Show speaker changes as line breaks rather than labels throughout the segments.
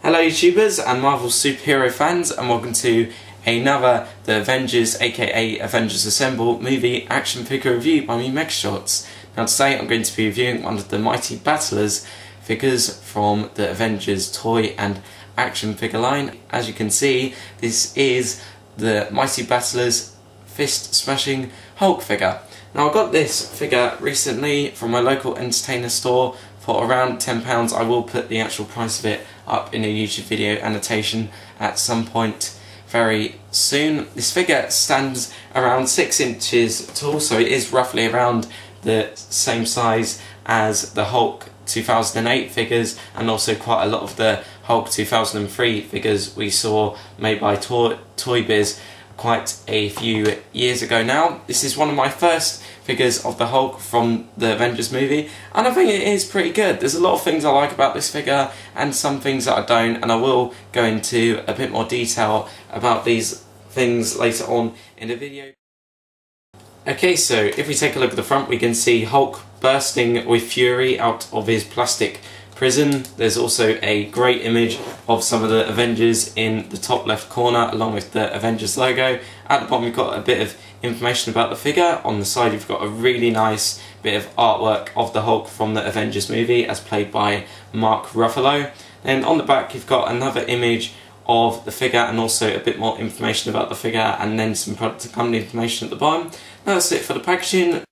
Hello YouTubers and Marvel superhero fans, and welcome to another The Avengers aka Avengers Assemble movie action figure review by me, MegaShorts. Now today I'm going to be reviewing one of the Mighty Battlers figures from the Avengers toy and action figure line. As you can see, this is the Mighty Battlers fist smashing Hulk figure. Now I got this figure recently from my local entertainer store for around £10. I will put the actual price of it up in a YouTube video annotation at some point very soon. This figure stands around 6 inches tall, so it is roughly around the same size as the Hulk 2008 figures, and also quite a lot of the Hulk 2003 figures we saw made by Toy Biz quite a few years ago now. This is one of my first figures of the Hulk from the Avengers movie, and I think it is pretty good. There's a lot of things I like about this figure and some things that I don't, and I will go into a bit more detail about these things later on in the video. Okay, so if we take a look at the front, we can see Hulk bursting with fury out of his plastic prison. There's also a great image of some of the Avengers in the top left corner along with the Avengers logo. At the bottom we've got a bit of information about the figure. On the side you've got a really nice bit of artwork of the Hulk from the Avengers movie as played by Mark Ruffalo. Then on the back you've got another image of the figure and also a bit more information about the figure, and then some product and company information at the bottom. That's it for the packaging.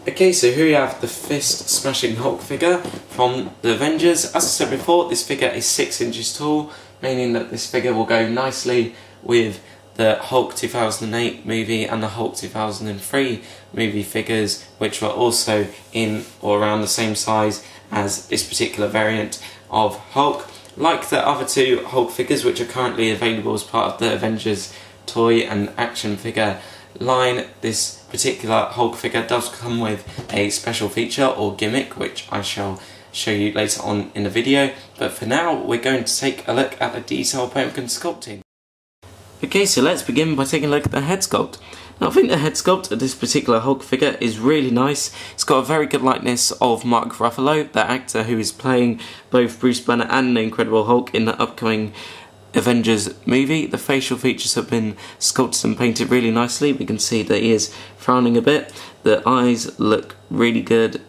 Okay, so here we have the fist smashing Hulk figure from the Avengers. As I said before, this figure is 6 inches tall, meaning that this figure will go nicely with the Hulk 2008 movie and the Hulk 2003 movie figures, which were also in or around the same size as this particular variant of Hulk. Like the other two Hulk figures which are currently available as part of the Avengers toy and action figure line, this particular Hulk figure does come with a special feature or gimmick which I shall show you later on in the video, but for now we're going to take a look at the detail paint and sculpting. Okay, so let's begin by taking a look at the head sculpt. Now I think the head sculpt of this particular Hulk figure is really nice. It's got a very good likeness of Mark Ruffalo, the actor who is playing both Bruce Banner and the Incredible Hulk in the upcoming Avengers movie. The facial features have been sculpted and painted really nicely. We can see that he is frowning a bit. The eyes look really good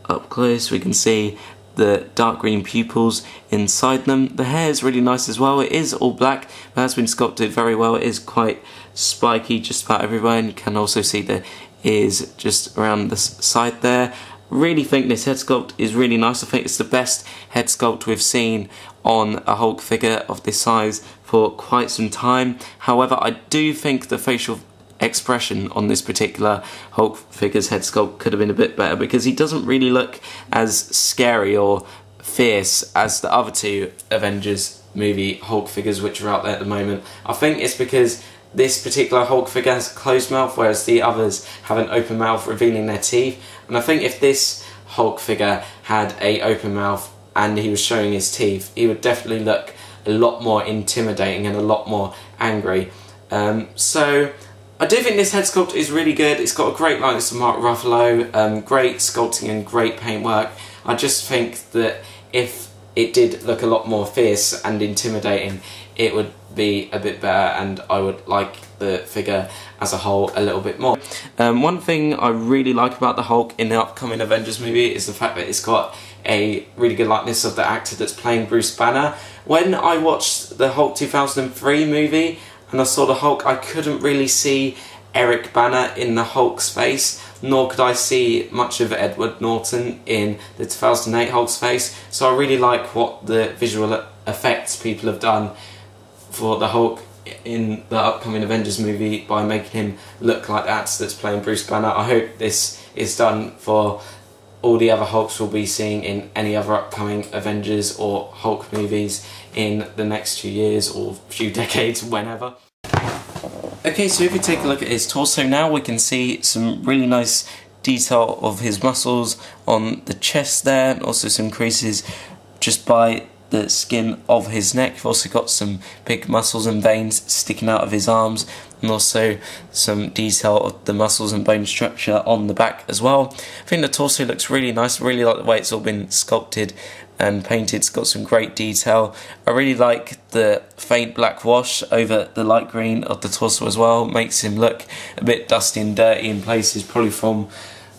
up close. We can see the dark green pupils inside them. The hair is really nice as well. It is all black, but has been sculpted very well. It is quite spiky just about everywhere, and you can also see the ears just around the side there. Really think this head sculpt is really nice. I think it's the best head sculpt we've seen on a Hulk figure of this size for quite some time. However, I do think the facial expression on this particular Hulk figure's head sculpt could have been a bit better, because he doesn't really look as scary or fierce as the other two Avengers movie Hulk figures which are out there at the moment. I think it's because this particular Hulk figure has a closed mouth, whereas the others have an open mouth revealing their teeth. And I think if this Hulk figure had an open mouth and he was showing his teeth, he would definitely look a lot more intimidating and a lot more angry. So I do think this head sculpt is really good. It's got a great likeness to Mark Ruffalo, great sculpting and great paintwork. I just think that if it did look a lot more fierce and intimidating, it would be a bit better, and I would like the figure as a whole a little bit more. One thing I really like about the Hulk in the upcoming Avengers movie is the fact that it's got a really good likeness of the actor that's playing Bruce Banner. When I watched the Hulk 2003 movie and I saw the Hulk, I couldn't really see Eric Banner in the Hulk's face, nor could I see much of Edward Norton in the 2008 Hulk's face. So I really like what the visual effects people have done for the Hulk in the upcoming Avengers movie by making him look like the actor that's playing Bruce Banner. I hope this is done for all the other Hulks we'll be seeing in any other upcoming Avengers or Hulk movies in the next few years or few decades, whenever. Okay, so if we take a look at his torso now, we can see some really nice detail of his muscles on the chest there, and also some creases just by the skin of his neck. We've also got some big muscles and veins sticking out of his arms, and also some detail of the muscles and bone structure on the back as well. I think the torso looks really nice. I really like the way it's all been sculpted and painted. It's got some great detail. I really like the faint black wash over the light green of the torso as well. Makes him look a bit dusty and dirty in places, probably from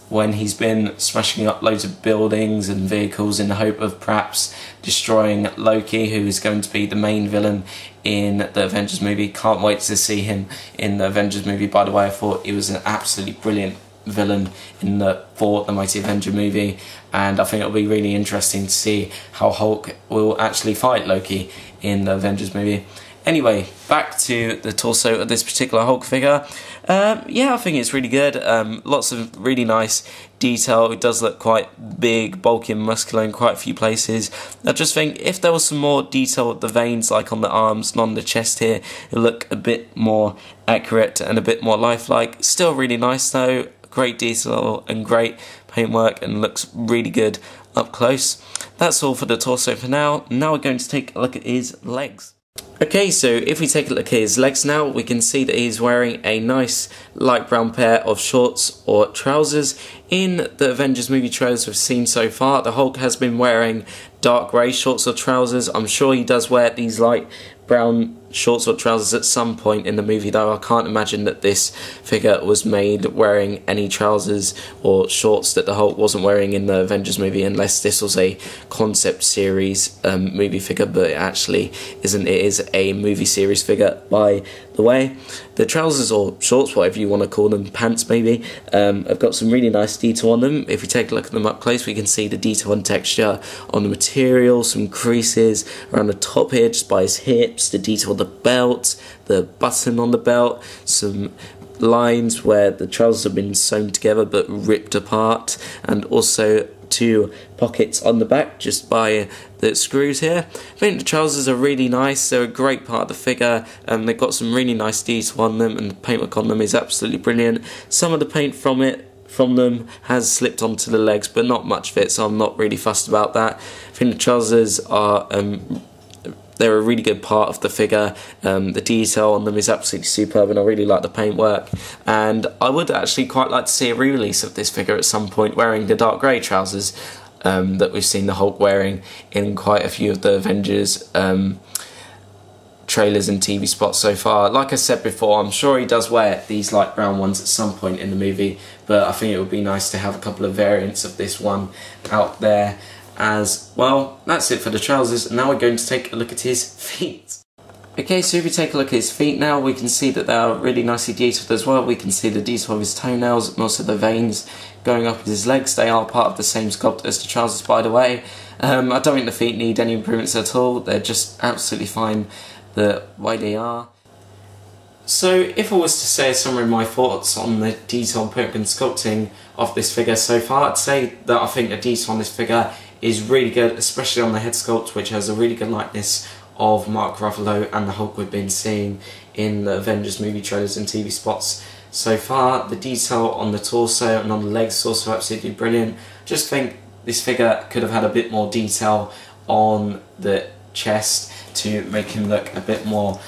when he's been smashing up loads of buildings and vehicles in the hope of perhaps destroying Loki, who is going to be the main villain in the Avengers movie. Can't wait to see him in the Avengers movie. By the way, I thought he was an absolutely brilliant villain in the Thor the Mighty Avenger movie, and I think it'll be really interesting to see how Hulk will actually fight Loki in the Avengers movie. Anyway, back to the torso of this particular Hulk figure. Yeah, I think it's really good. Lots of really nice detail. It does look quite big, bulky and muscular in quite a few places. I just think if there was some more detail with the veins, like on the arms and on the chest here, it would look a bit more accurate and a bit more lifelike. Still really nice though. Great detail and great paintwork, and looks really good up close. That's all for the torso for now. Now we're going to take a look at his legs. Okay, so if we take a look at his legs now, we can see that he's wearing a nice light brown pair of shorts or trousers. In the Avengers movie trailers we've seen so far, the Hulk has been wearing dark grey shorts or trousers. I'm sure he does wear these light brown shorts or trousers at some point in the movie, though I can't imagine that this figure was made wearing any trousers or shorts that the Hulk wasn't wearing in the Avengers movie, unless this was a concept series movie figure, but it actually isn't. It is a movie series figure, by the way. The trousers or shorts, whatever you want to call them, pants maybe, have got some really nice detail on them. If we take a look at them up close, we can see the detail and texture on the material, some creases around the top here just by his hips, the detail on the belt, the button on the belt, some lines where the trousers have been sewn together but ripped apart, and also two pockets on the back just by the screws here. I think the trousers are really nice. They're a great part of the figure, and they've got some really nice detail on them, and the paintwork on them is absolutely brilliant. Some of the paint from them has slipped onto the legs, but not much of it, so I'm not really fussed about that. I think the trousers are they're a really good part of the figure. The detail on them is absolutely superb, and I really like the paintwork. And I would actually quite like to see a re-release of this figure at some point, wearing the dark grey trousers that we've seen the Hulk wearing in quite a few of the Avengers trailers and TV spots so far. Like I said before, I'm sure he does wear these light brown ones at some point in the movie, but I think it would be nice to have a couple of variants of this one out there as well. That's it for the trousers, and now we're going to take a look at his feet. Okay, so if we take a look at his feet now, we can see that they are really nicely detailed as well. We can see the detail of his toenails and also the veins going up his legs. They are part of the same sculpt as the trousers, by the way. I don't think the feet need any improvements at all. They're just absolutely fine the way they are. So if I was to say a summary of my thoughts on the detail, paintwork and sculpting of this figure so far, I'd say that I think the detail on this figure is really good, especially on the head sculpt, which has a really good likeness of Mark Ruffalo and the Hulk we've been seeing in the Avengers movie trailers and TV spots so far. The detail on the torso and on the legs is also absolutely brilliant. Just think this figure could have had a bit more detail on the chest to make him look a bit more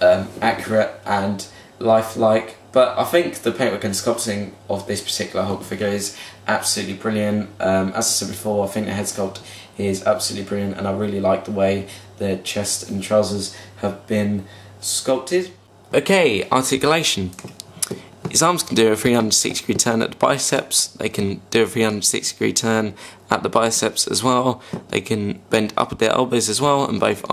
accurate and lifelike. But I think the paintwork and sculpting of this particular Hulk figure is absolutely brilliant. As I said before, I think the head sculpt is absolutely brilliant, and I really like the way the chest and trousers have been sculpted. Okay, articulation. His arms can do a 360 degree turn at the biceps. They can do a 360 degree turn at the biceps as well. They can bend up at their elbows as well, and both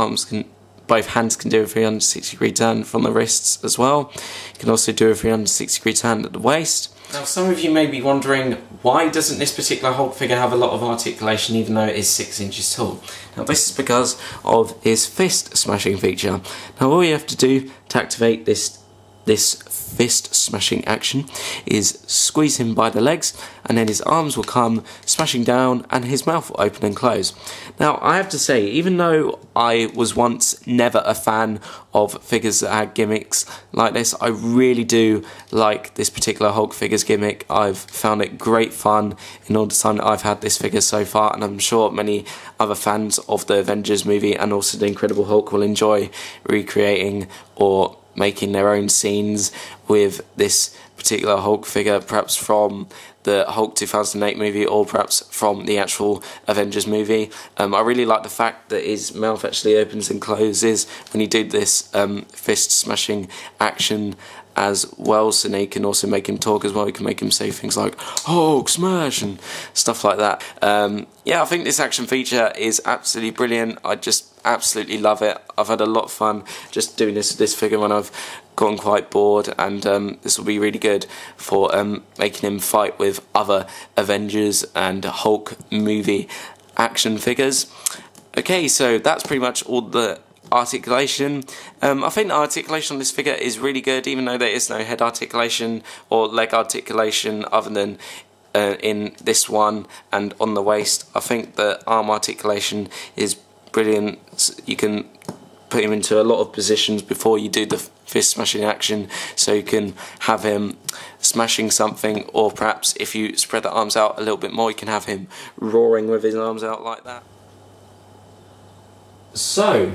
hands can do a 360 degree turn from the wrists as well. You can also do a 360 degree turn at the waist. Now, some of you may be wondering, why doesn't this particular Hulk figure have a lot of articulation even though it is 6 inches tall? Now, this is because of his fist smashing feature. Now, all you have to do to activate this fist smashing action is squeeze him by the legs, and then his arms will come smashing down and his mouth will open and close. Now, I have to say, even though I was once never a fan of figures that had gimmicks like this, I really do like this particular Hulk figure's gimmick. I've found it great fun in all the time that I've had this figure so far, and I'm sure many other fans of the Avengers movie and also the Incredible Hulk will enjoy recreating or making their own scenes with this particular Hulk figure, perhaps from the Hulk 2008 movie or perhaps from the actual Avengers movie. I really like the fact that his mouth actually opens and closes when he did this fist smashing action as well, so now you can also make him talk as well. You can make him say things like Hulk smash and stuff like that. Yeah, I think this action feature is absolutely brilliant. I just absolutely love it. I've had a lot of fun just doing this figure when I've gotten quite bored, and this will be really good for making him fight with other Avengers and Hulk movie action figures. Okay, so that's pretty much all the articulation. I think the articulation on this figure is really good, even though there is no head articulation or leg articulation other than in this one and on the waist. I think the arm articulation is brilliant. You can put him into a lot of positions before you do the fist smashing action, so you can have him smashing something, or perhaps if you spread the arms out a little bit more, you can have him roaring with his arms out like that. So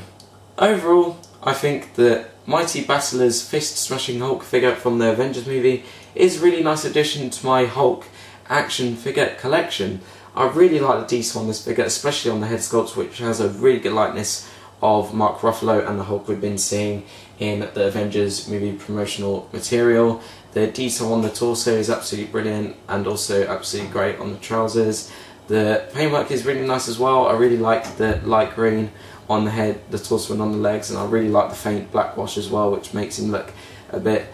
overall, I think that Mighty Battler's fist smashing Hulk figure from the Avengers movie is a really nice addition to my Hulk action figure collection. I really like the detail on this figure, especially on the head sculpt, which has a really good likeness of Mark Ruffalo and the Hulk we've been seeing in the Avengers movie promotional material. The detail on the torso is absolutely brilliant, and also absolutely great on the trousers. The paintwork is really nice as well. I really like the light green on the head, the torso and on the legs, and I really like the faint black wash as well, which makes him look a bit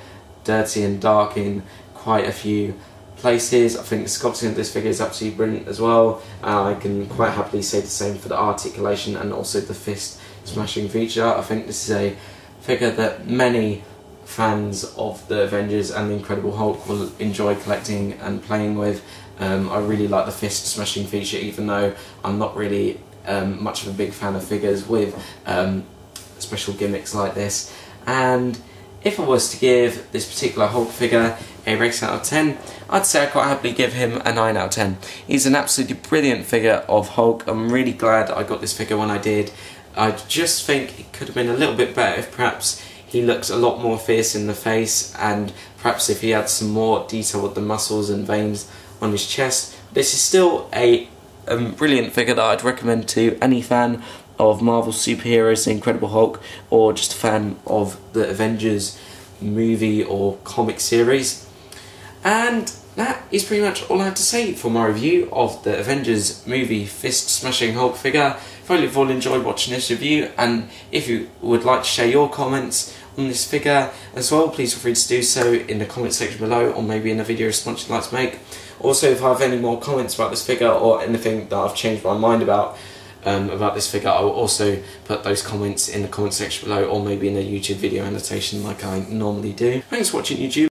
dirty and dark in quite a few places. I think the sculpting of this figure is absolutely brilliant as well. I can quite happily say the same for the articulation and also the fist smashing feature. I think this is a figure that many fans of the Avengers and the Incredible Hulk will enjoy collecting and playing with. I really like the fist smashing feature, even though I'm not really much of a big fan of figures with special gimmicks like this. And if I was to give this particular Hulk figure a rating out of 10, I'd say I'd quite happily give him a 9 out of 10. He's an absolutely brilliant figure of Hulk. I'm really glad I got this figure when I did. I just think it could have been a little bit better if perhaps he looks a lot more fierce in the face, and perhaps if he had some more detail with the muscles and veins on his chest. This is still a brilliant figure that I'd recommend to any fan of Marvel superheroes, the Incredible Hulk, or just a fan of the Avengers movie or comic series. And that is pretty much all I have to say for my review of the Avengers movie fist smashing Hulk figure. I hope you've all enjoyed watching this review, and if you would like to share your comments on this figure as well, please feel free to do so in the comment section below, or maybe in a video response you'd like to make. Also, if I have any more comments about this figure or anything that I've changed my mind about this figure, I will also put those comments in the comment section below, or maybe in a YouTube video annotation like I normally do. Thanks for watching YouTube.